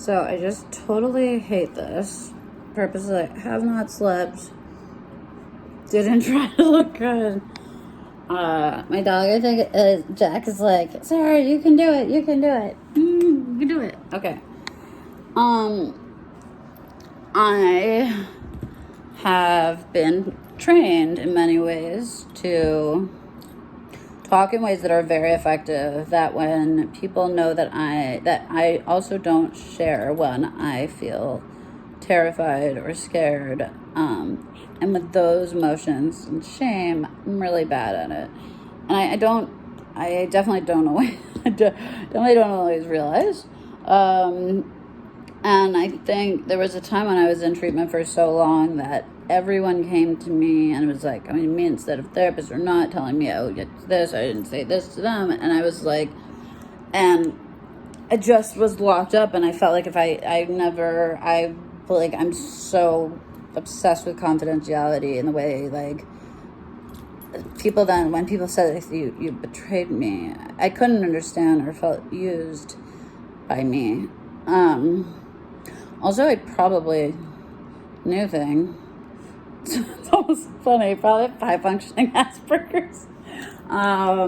So I just totally hate this. Purposely have not slept. Didn't try to look good. My dog, I think, Jack is like, Sarah, you can do it. You can do it. You can do it. Okay. I have been trained in many ways to talk in ways that are very effective, that when people know that I also don't share when I feel terrified or scared, and with those emotions and shame, I'm really bad at it. And I definitely don't always, definitely don't always realize. And I think there was a time when I was in treatment for so long that everyone came to me and was like, me instead of therapists or not, telling me, oh, it's this, I didn't say this to them. And I was like, and I just was locked up, and I felt like if I'm so obsessed with confidentiality in the way, like, people then, when people said you betrayed me, I couldn't understand or felt used by me. Also, I probably, new thing, it's almost funny, probably have high functioning Asperger's. I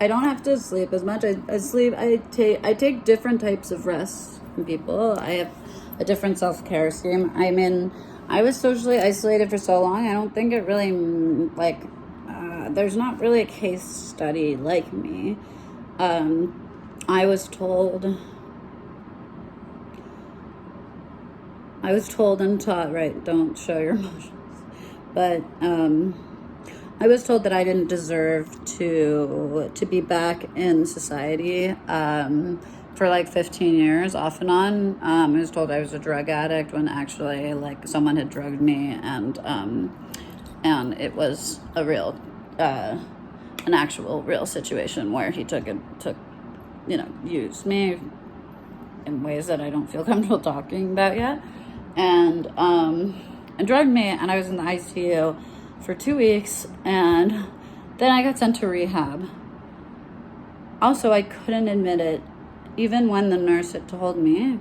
don't have to sleep as much. I take different types of rest from people. I have a different self-care scheme. I was socially isolated for so long, I don't think it really, there's not really a case study like me. I was told and taught, right, don't show your emotions. But I was told that I didn't deserve to be back in society for like 15 years, off and on. I was told I was a drug addict when actually, like, someone had drugged me, and it was a real, an actual real situation where he used me in ways that I don't feel comfortable talking about yet, and drugged me, and I was in the ICU for 2 weeks, and then I got sent to rehab. Also, I couldn't admit it, even when the nurse had told me.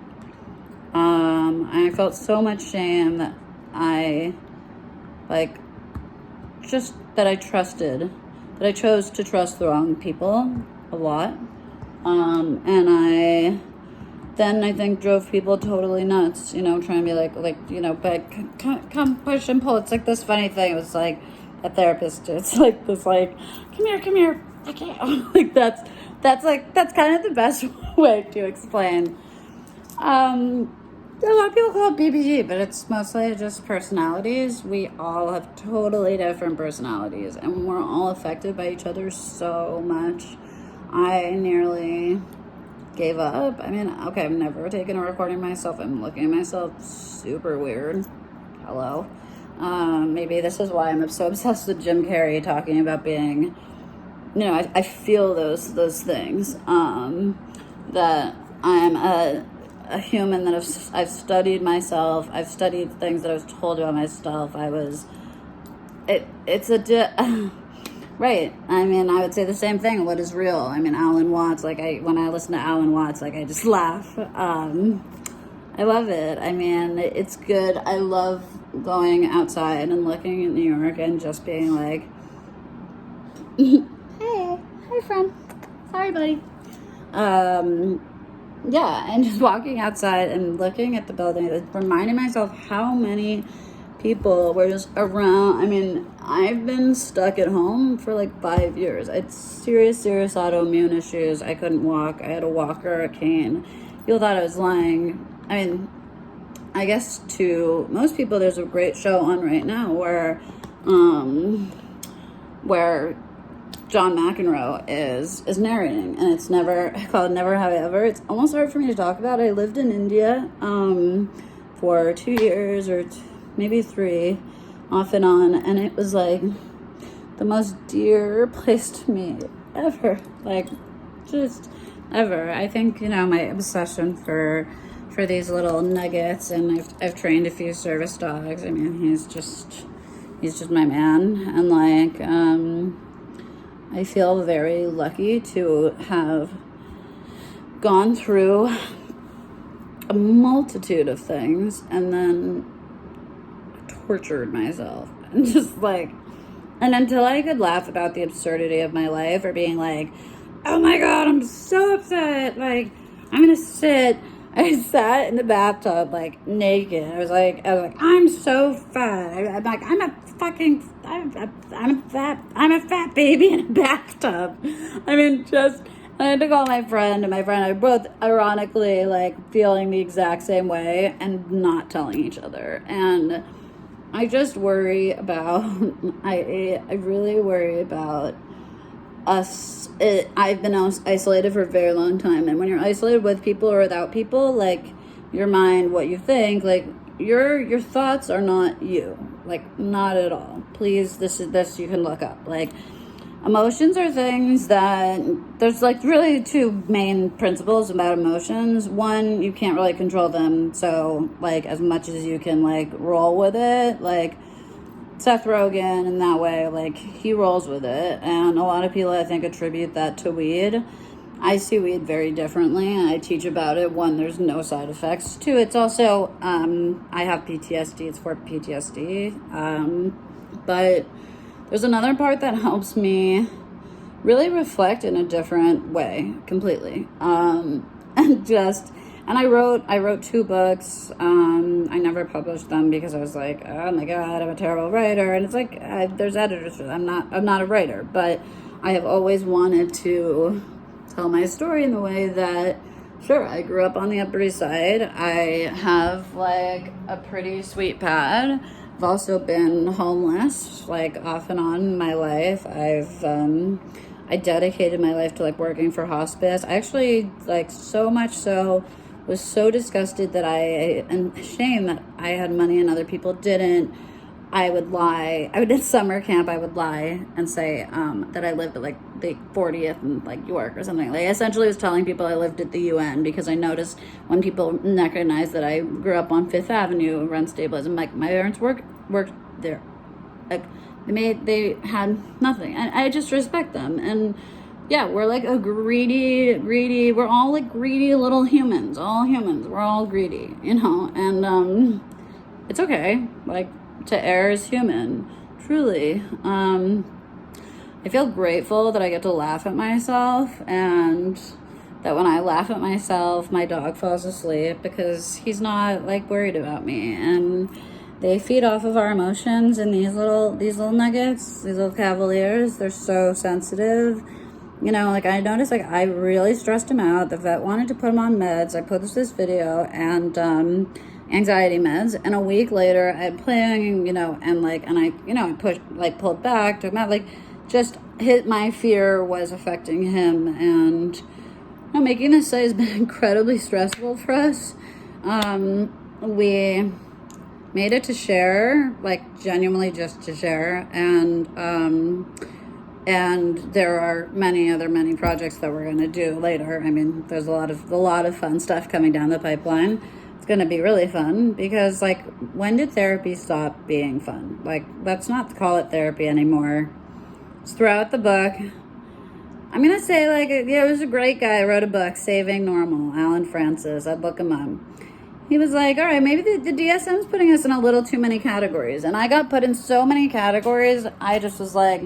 I felt so much shame that I chose to trust the wrong people a lot. And I think drove people totally nuts, trying to be but come push and pull. It's like this funny thing. It was like a therapist. It's like this, like, come here. I can't. Like that's kind of the best way to explain. A lot of people call it BPD, but it's mostly just personalities. We all have totally different personalities, and we're all affected by each other so much. I nearly gave up. I've never taken a recording of myself. I'm looking at myself super weird. Hello. Maybe this is why I'm so obsessed with Jim Carrey talking about being, I feel those things. That I'm a human, that I've studied myself. I've studied things that I was told about myself. Right. I would say the same thing. What is real? Alan Watts, when I listen to Alan Watts, I just laugh. I love it. It's good. I love going outside and looking at New York and just being like, hey friend. Sorry, buddy. Yeah, and just walking outside and looking at the building, reminding myself how many people were just around. I've been stuck at home for like 5 years. I had serious autoimmune issues. I couldn't walk. I had a walker, a cane. People thought I was lying. I guess to most people, there's a great show on right now where John McEnroe is narrating, and it's called Never Have I Ever. It's almost hard for me to talk about. I lived in India for 2 years or maybe 3, off and on, and it was like the most dear place to me ever, just ever. I think my obsession for these little nuggets, and I've trained a few service dogs. He's just my man, and I feel very lucky to have gone through a multitude of things, and then tortured myself. And just like, and until I could laugh about the absurdity of my life, or being like, oh my God, I'm so upset. Like, I'm gonna sit. I sat in the bathtub, like, naked. I was like, I'm so fat. I'm like, I'm a fat baby in a bathtub. I mean, just, I had to call my friend, and my friend and I both ironically, like, feeling the exact same way and not telling each other. And I just worry about, I really worry about us. I've been isolated for a very long time, and when you're isolated with people or without people, like, your mind, what you think, like, your thoughts are not you, like, not at all. Please, this you can look up. Like, emotions are things that, there's like really two main principles about emotions. One, you can't really control them, so like as much as you can like roll with it, like Seth Rogen in that way, like, he rolls with it. And a lot of people, I think, attribute that to weed. I see weed very differently, and I teach about it. One, there's no side effects. Two, it's also, I have PTSD. It's for PTSD. But there's another part that helps me really reflect in a different way, completely. And I wrote 2 books. I never published them because I was like, oh my God, I'm a terrible writer. And it's like, there's editors for that. I'm not a writer, but I have always wanted to tell my story in the way that, sure, I grew up on the Upper East Side. I have like a pretty sweet pad. I've also been homeless, like, off and on in my life. I dedicated my life to like working for hospice. I actually, like, so much so, was so disgusted that and ashamed that I had money and other people didn't. I would lie. I would, at summer camp, I would lie and say that I lived at like the 40th in like York or something. Like, I essentially was telling people I lived at the UN, because I noticed when people recognized that I grew up on Fifth Avenue, rent stabilized, like, my parents worked there. Like, they had nothing. I just respect them. And yeah, we're like a greedy, we're all like greedy little humans, we're all greedy, you know, and it's okay, like, to err is human, truly. I feel grateful that I get to laugh at myself, and that when I laugh at myself, my dog falls asleep, because he's not like worried about me. And they feed off of our emotions, and these little nuggets, these little cavaliers, they're so sensitive. You know, like, I noticed, like, I really stressed him out. The vet wanted to put him on meds. I posted this video, and anxiety meds, and a week later I'm playing, you know, and I pushed, like, pulled back, took him out, like, just my fear was affecting him. And, you know, making this site has been incredibly stressful for us. We made it to share, like, genuinely just to share, and there are many projects that we're going to do later. I mean, there's a lot of fun stuff coming down the pipeline. It's going to be really fun, because, like, when did therapy stop being fun? Like, let's not call it therapy anymore. It's throughout the book. I'm going to say, like, yeah, it was a great guy. Wrote a book, Saving Normal, Alan Francis. I'd look him up. He was like, all right, maybe the DSM's putting us in a little too many categories. And I got put in so many categories, I just was like,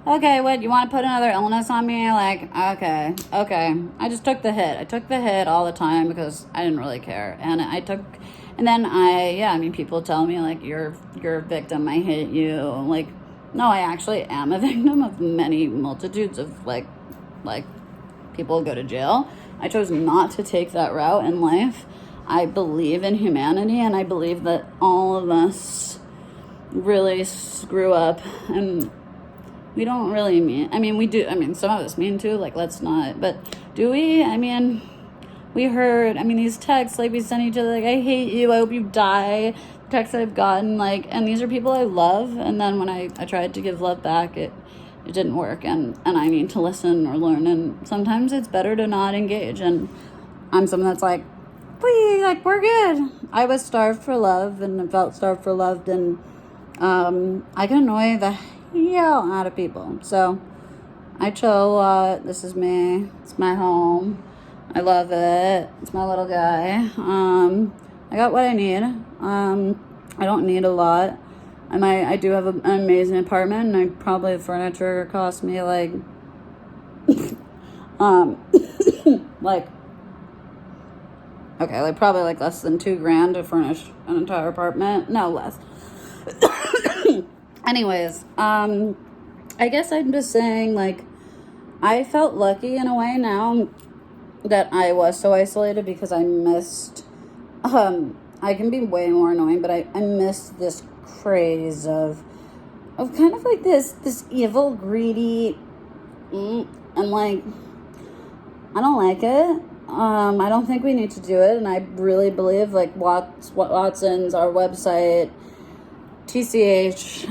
okay, what, you want to put another illness on me? Like, okay. I just took the hit. I took the hit all the time because I didn't really care. And then people tell me, like, you're a victim, I hate you. Like, no, I actually am a victim of many multitudes of, like people go to jail. I chose not to take that route in life. I believe in humanity, and I believe that all of us really screw up, and we don't really mean, we do, some of us mean to, like, let's not, but do we? We heard, these texts, like, we send each other, like, I hate you, I hope you die, texts I've gotten, like, and these are people I love, and then when I tried to give love back, it didn't work, and I need to listen or learn, and sometimes it's better to not engage, and I'm someone that's like, please, like, we're good. I was starved for love, and felt starved for love, and I can annoy the hell out of people. So I chill. This is me. It's my home. I love it. It's my little guy. I got what I need. I don't need a lot. I do have an amazing apartment, and probably furniture cost me like, like, okay, like probably like less than $2,000 to furnish an entire apartment. No, less. Anyways, I guess I'm just saying, like, I felt lucky in a way now that I was so isolated because I missed, I can be way more annoying, but I missed this craze of kind of like this evil, greedy, and like, I don't like it. I don't think we need to do it, and I really believe, like, Watson's, our website, TCH,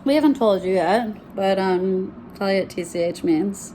we haven't told you yet, but tell you what TCH means.